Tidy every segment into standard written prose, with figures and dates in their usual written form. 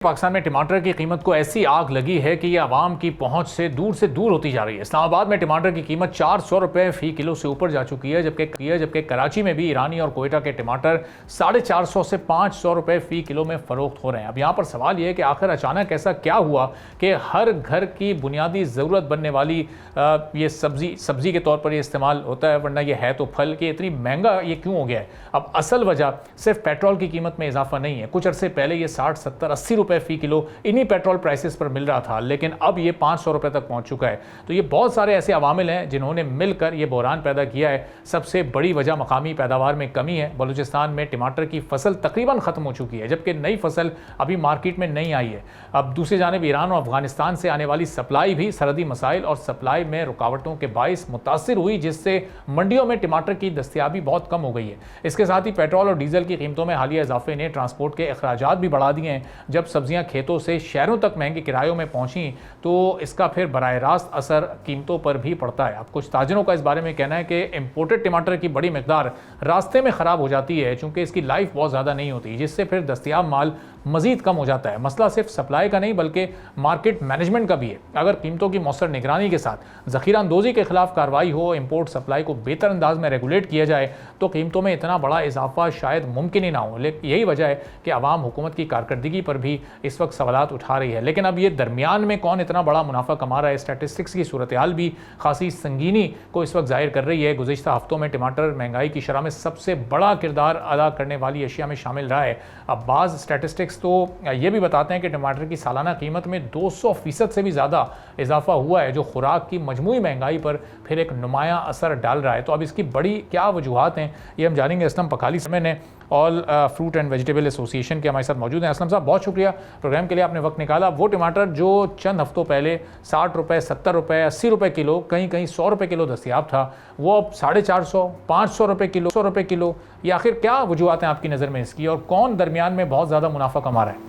पाकिस्तान में टमाटर की कीमत को ऐसी आग लगी है कि यह आवाम की पहुंच से दूर होती जा रही है। इस्लामाबाद में टमाटर की कीमत 400 रुपये फ़ी किलो से ऊपर जा चुकी है, जबकि कराची में भी ईरानी और कोयटा के टमाटर 450 से 500 रुपये फ़ी किलो में फ़रोख्त हो रहे हैं। अब यहाँ पर सवाल यह है कि आखिर अचानक ऐसा क्या हुआ कि हर घर की बुनियादी ज़रूरत बनने वाली ये सब्ज़ी के तौर पर ये इस्तेमाल होता है, वरना ये है तो फल, कि इतनी महंगा ये क्यों हो गया है। अब असल वजह सिर्फ पेट्रोल की कीमत में इजाफा नहीं है। कुछ अरसे पहले ये 60, 70, 80 रुपये फ़ी किलो इन्हीं पेट्रोल प्राइसेस पर मिल रहा था, लेकिन अब ये 500 रुपये तक पहुंच चुका है। तो ये बहुत सारे ऐसे अवामिल हैं जिन्होंने मिलकर ये बहरान पैदा किया है। सबसे बड़ी वजह मकामी पैदावार में कमी है। बलूचिस्तान में टमाटर की फसल तकरीबन ख़त्म हो चुकी है, जबकि नई फसल अभी मार्केट में नहीं आई है। अब दूसरी जानिब ईरान और अफगानिस्तान से आने वाली सप्लाई भी सरहदी मसाइल और सप्लाई में रुकावटों के बाइस मुतासिर हुई, जिससे मंडियों में टमाटर की दस्तियाबी बहुत कम हो गई है। इसके साथ ही पेट्रोल और डीजल की कीमतों में हालिया इजाफे ने ट्रांसपोर्ट के अखराजात भी बढ़ा दिए हैं। जब सब्जियां खेतों से शहरों तक महंगे किरायों में पहुंची तो इसका फिर बराह रास्त असर कीमतों पर भी पड़ता है। अब कुछ ताजरों का इस बारे में कहना है कि इंपोर्टेड टमाटर की बड़ी मिकदार रास्ते में ख़राब हो जाती है, चूंकि इसकी लाइफ बहुत ज़्यादा नहीं होती, जिससे फिर दस्तयाब माल मजीद कम हो जाता है। मसला सिर्फ सप्लाई का नहीं बल्कि मार्केट मैनेजमेंट का भी है। अगर कीमतों की मौसर निगरानी के साथ ज़ख़ीरा अंदोज़ी के खिलाफ कार्रवाई हो, इंपोर्ट सप्लाई को बेहतर अंदाज में रेगुलेट किया जाए तो कीमतों में इतना बड़ा इजाफा शायद मुमकिन ही ना हो। लेकिन यही वजह है कि आवाम हुकूमत की कारकर्दगी पर भी इस वक्त सवालात उठा रही है। लेकिन अब ये दरमियान में कौन इतना बड़ा मुनाफा कमा रहा है, स्टैटिस्टिक्स की सूरत हाल भी खासी संगीनी को इस वक्त जाहिर कर रही है। गुज़िश्ता हफ्तों में टमाटर महंगाई की शरह में सबसे बड़ा किरदार अदा करने वाली अशिया में शामिल रहा है। अब बाज़ स्टैटिस्टिक्स तो ये भी बताते हैं कि टमाटर की सालाना कीमत में 200% से भी ज़्यादा इजाफा हुआ है, जो खुराक की मजमूई महंगाई पर फिर एक नुमायाँ असर डाल रहा है। तो अब इसकी बड़ी क्या वजूहात हैं, ये हम जानेंगे। असलम पखाली समय ने all fruit and vegetable association के हमारे साथ मौजूद हैं। असलम साहब, बहुत शुक्रिया प्रोग्राम के लिए, आपने वक्त निकाला। वो टमाटर जो चंद हफ्तों पहले 60 रुपये, 70 रुपये, 80 रुपये किलो, कहीं कहीं 100 रुपये किलो दस्तियाब था, वो अब 450, 500 रुपये किलो, 100 रुपये किलो, ये आखिर क्या वजूहात हैं आपकी नज़र में इसकी, और कौन दरमियान में बहुत ज़्यादा मुनाफा कमा रहा है?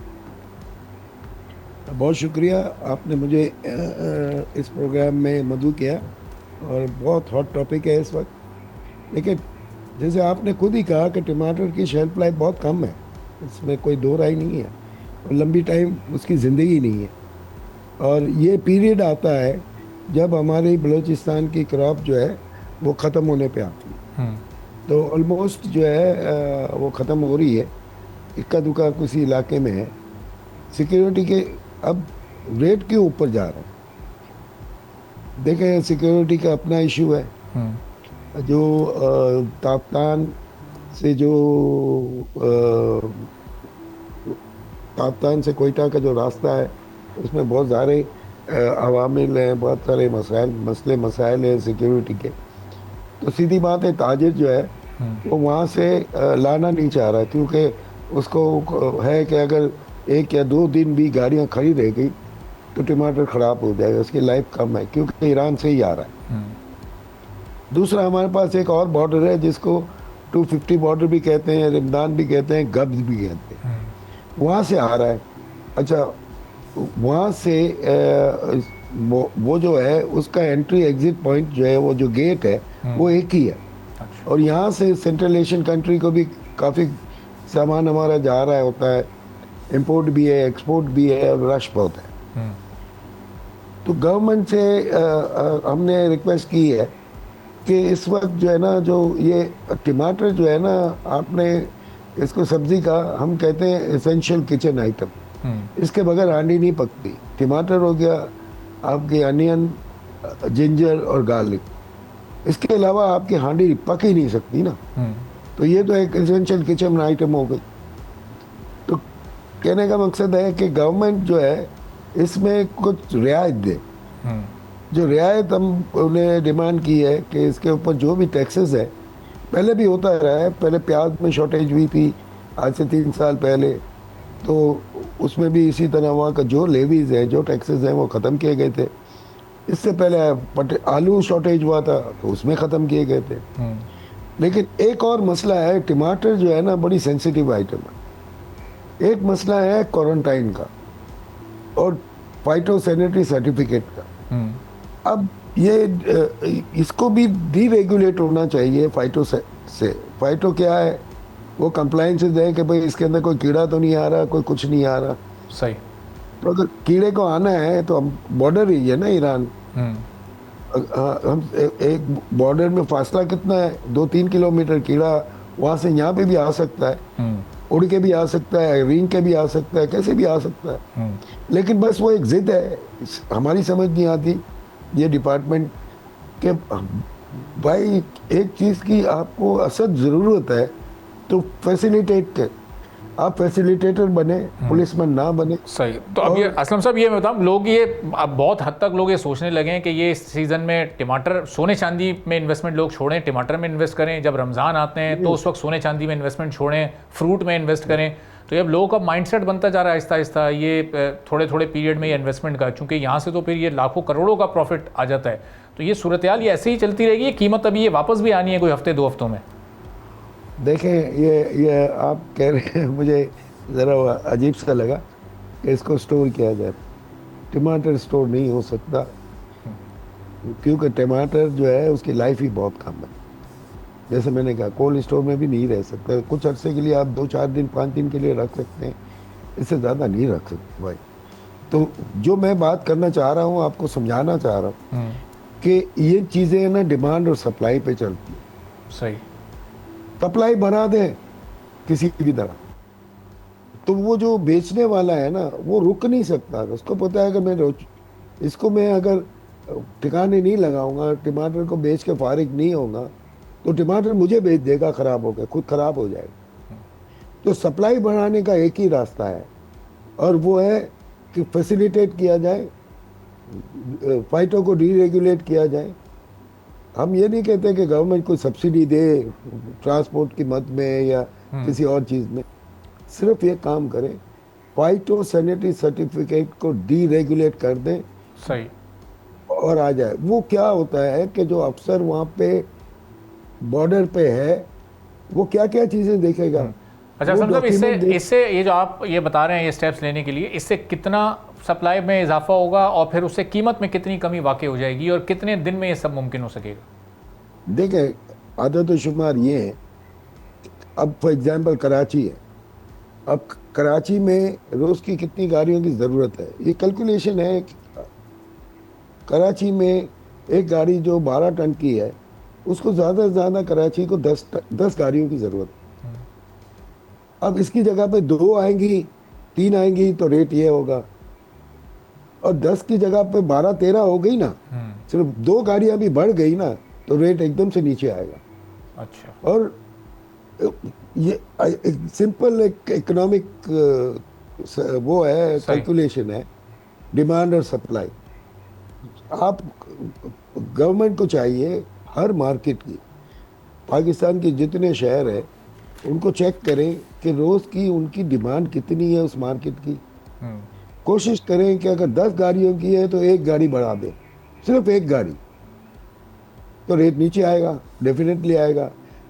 बहुत शुक्रिया, आपने मुझे इस प्रोग्राम में मदऊ किया और बहुत हॉट टॉपिक है इस वक्त। लेकिन जैसे आपने खुद ही कहा कि टमाटर की शेल्फ लाइफ बहुत कम है, इसमें कोई दो राय नहीं है, और लंबी टाइम उसकी ज़िंदगी नहीं है। और ये पीरियड आता है जब हमारी बलूचिस्तान की क्रॉप जो है वो ख़त्म होने पे आती है। तो ऑलमोस्ट जो है वो ख़त्म हो रही है, इक्का दुक्का किसी इलाके में है। सिक्योरिटी के अब रेट क्यों ऊपर जा रहा है? देखें, सिक्योरिटी का अपना इशू है। जो ताप्तान से ताप्तान से कोयटा का जो रास्ता है उसमें बहुत सारे अवामिल हैं, बहुत सारे मसाइल हैं सिक्योरिटी के। तो सीधी बात है, ताजिर जो है वो वहाँ से लाना नहीं चाह रहा, क्योंकि उसको है कि अगर 1 या 2 दिन भी गाड़ियाँ खड़ी रह गई तो टमाटर ख़राब हो जाएगा, उसकी लाइफ कम है, क्योंकि ईरान से ही आ रहा है। दूसरा, हमारे पास एक और बॉर्डर है जिसको 250 बॉर्डर भी कहते हैं, रमदान भी कहते हैं, गब्ज भी कहते हैं, वहाँ से आ रहा है। अच्छा, वहाँ से वो जो है उसका एंट्री एग्जिट पॉइंट जो है, वो जो गेट है वो एक ही है। और यहाँ से सेंट्रल एशियन कंट्री को भी काफ़ी सामान हमारा जा रहा होता है, इंपोर्ट भी है, एक्सपोर्ट भी है, और रश बहुत है। तो गवर्नमेंट से हमने रिक्वेस्ट की है कि इस वक्त जो है ना, जो ये टमाटर जो है ना, आपने इसको सब्ज़ी का हम कहते हैं एसेंशियल किचन आइटम, इसके बगैर हांडी नहीं पकती। टमाटर हो गया, आपके अनियन, जिंजर और गार्लिक, इसके अलावा आपकी हांडी पक ही नहीं सकती ना। तो ये तो एक एसेंशियल किचन आइटम हो गई। तो कहने का मकसद है कि गवर्नमेंट जो है इसमें कुछ रियायत दे। जो रियायत हम उन्हें डिमांड की है कि इसके ऊपर जो भी टैक्सेस है, पहले भी होता रहा है, पहले प्याज में शॉर्टेज हुई थी आज से 3 साल पहले, तो उसमें भी इसी तरह वहाँ का जो लेवीज़ हैं, जो टैक्सेस हैं, वो ख़त्म किए गए थे। इससे पहले आलू शॉर्टेज हुआ था तो उसमें ख़त्म किए गए थे। लेकिन एक और मसला है, टमाटर जो है ना बड़ी सेंसिटिव आइटम है। एक मसला है क्वारंटाइन का और फाइटोसैनिटरी सर्टिफिकेट का। अब ये इसको भी डीरेगुलेट होना चाहिए फाइटो से। फाइटो क्या है? वो कंप्लाइंसेस है कि भाई इसके अंदर कोई कीड़ा तो नहीं आ रहा, कोई कुछ नहीं आ रहा। सही। तो अगर कीड़े को आना है तो हम बॉर्डर ही है ना ईरान, हम एक बॉर्डर में फासला कितना है, 2-3 किलोमीटर, कीड़ा वहां से यहाँ पे भी आ सकता है, उड़ के भी आ सकता है, रेंग के भी आ सकता है, कैसे भी आ सकता है। लेकिन बस वो एक जिद है, हमारी समझ नहीं आती ये डिपार्टमेंट के भाई एक चीज़ की आपको असद ज़रूरत है तो फैसिलिटेट कर, आप फैसिलिटेटर बने, पुलिसमैन ना बने। सही। तो अब ये असलम साहब ये मैं बताऊँ, लोग ये अब बहुत हद तक लोग ये सोचने लगे हैं कि ये इस सीज़न में टमाटर, सोने चांदी में इन्वेस्टमेंट लोग छोड़ें, टमाटर में इन्वेस्ट करें, जब रमज़ान आते हैं तो उस वक्त सोने चांदी में इन्वेस्टमेंट छोड़ें, फ्रूट में इन्वेस्ट करें। तो ये अब लोगों का माइंडसेट बनता जा रहा है आहिस्ता आहिस्ता, ये थोड़े थोड़े पीरियड में ये इन्वेस्टमेंट का, चूँकि यहाँ से तो फिर ये लाखों करोड़ों का प्रॉफिट आ जाता है। तो ये सूरत हाल ये ऐसे ही चलती रहेगी, ये कीमत अभी ये वापस भी आनी है कोई हफ्ते 2 हफ्तों में? देखें ये आप कह रहे हैं, मुझे ज़रा अजीब सा लगा कि इसको स्टोर किया जाए। टमाटर स्टोर नहीं हो सकता, क्योंकि टमाटर जो है उसकी लाइफ ही बहुत कम है। जैसे मैंने कहा, कोल्ड स्टोर में भी नहीं रह सकता, कुछ अरसे के लिए आप 2-4 दिन 5 दिन के लिए रख सकते हैं, इससे ज़्यादा नहीं रख सकते भाई। तो जो मैं बात करना चाह रहा हूँ, आपको समझाना चाह रहा हूँ कि ये चीज़ें ना डिमांड और सप्लाई पे चलती है। सही। सप्लाई बढ़ा दें किसी भी तरह, तो वो जो बेचने वाला है ना वो रुक नहीं सकता। उसको पता है कि मैं अगर ठिकाने नहीं लगाऊंगा, टमाटर को बेच के फारिग नहीं होगा, तो टमाटर मुझे बेच देगा, ख़राब हो गया, खुद ख़राब हो जाएगा। तो सप्लाई बढ़ाने का एक ही रास्ता है, और वो है कि फैसिलिटेट किया जाए, फाइटों को डीरेगुलेट किया जाए। हम ये नहीं कहते कि गवर्नमेंट कोई सब्सिडी दे ट्रांसपोर्ट की मद में या किसी और चीज़ में, सिर्फ ये काम करें, फाइटो सैनिटरी सर्टिफिकेट को डीरेगुलेट कर दें। सही। और आ जाए। वो क्या होता है कि जो अफसर वहाँ पे बॉर्डर पे है वो क्या क्या चीज़ें देखेगा। अच्छा मतलब इससे ये जो आप ये बता रहे हैं ये स्टेप्स लेने के लिए, इससे कितना सप्लाई में इजाफा होगा और फिर उससे कीमत में कितनी कमी वाक़ई हो जाएगी, और कितने दिन में ये सब मुमकिन हो सकेगा? देखें, आदत शुमार ये है, अब फॉर एग्जांपल कराची है, अब कराची में रोज़ की कितनी गाड़ियों की ज़रूरत है, ये कैलकुलेशन है। कराची में एक गाड़ी जो 12 टन की है, उसको ज़्यादा से ज़्यादा कराची को 10 गाड़ियों की ज़रूरत है। अब इसकी जगह पे 2 आएंगी, 3 आएंगी, तो रेट ये होगा, और 10 की जगह पे 12-13 हो गई ना, सिर्फ 2 गाड़ियाँ भी बढ़ गई ना, तो रेट एकदम से नीचे आएगा। अच्छा। और ये सिंपल एक इकोनॉमिक वो है, कैलकुलेशन है, डिमांड और सप्लाई। आप गवर्नमेंट को चाहिए हर मार्केट की, पाकिस्तान के जितने शहर हैं उनको चेक करें कि रोज़ की उनकी डिमांड कितनी है उस मार्केट की। कोशिश करें कि अगर 10 गाड़ियों की है तो 1 गाड़ी बढ़ा दें, सिर्फ 1 गाड़ी, तो रेट नीचे आएगा, डेफिनेटली आएगा।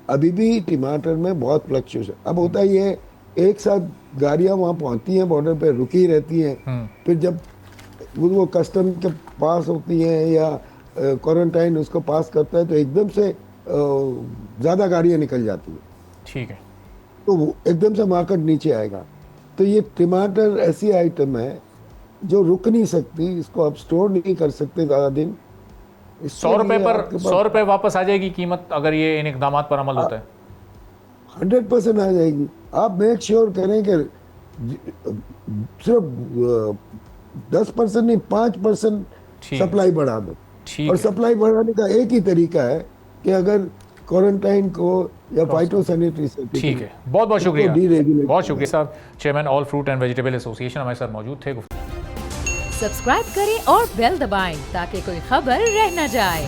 अभी भी टमाटर में बहुत फ्लक्चुएशन। अब होता ही है, एक साथ गाड़ियाँ वहाँ पहुँचती हैं, बॉर्डर पे रुकी रहती हैं, फिर जब वो कस्टम के पास होती हैं या क्वारंटाइन उसको पास करता है, तो एकदम से ज़्यादा गाड़ियाँ निकल जाती हैं। ठीक है। तो वो एकदम से मार्केट नीचे आएगा। तो ये टमाटर ऐसी आइटम है जो रुक नहीं सकती, इसको आप स्टोर नहीं कर सकते ज़्यादा दिन। 100 रुपये पर 100 रुपये वापस आ जाएगी कीमत अगर ये इन इकदाम पर अमल होता है? 100% आ जाएगी। आप मेक श्योर करें कि सिर्फ 10% नहीं, 5% सप्लाई बढ़ा दो। और सप्लाई बढ़ाने का एक ही तरीका है कि अगर क्वारंटाइन को या फाइटो सैनिटरी सर्टिफिकेट। ठीक है, बहुत बहुत शुक्रिया, बहुत शुक्रिया साहब। Chairman all fruit and vegetable association हमारे साथ मौजूद थे। सब्सक्राइब करें और बेल दबाएं ताकि कोई खबर रह न जाए।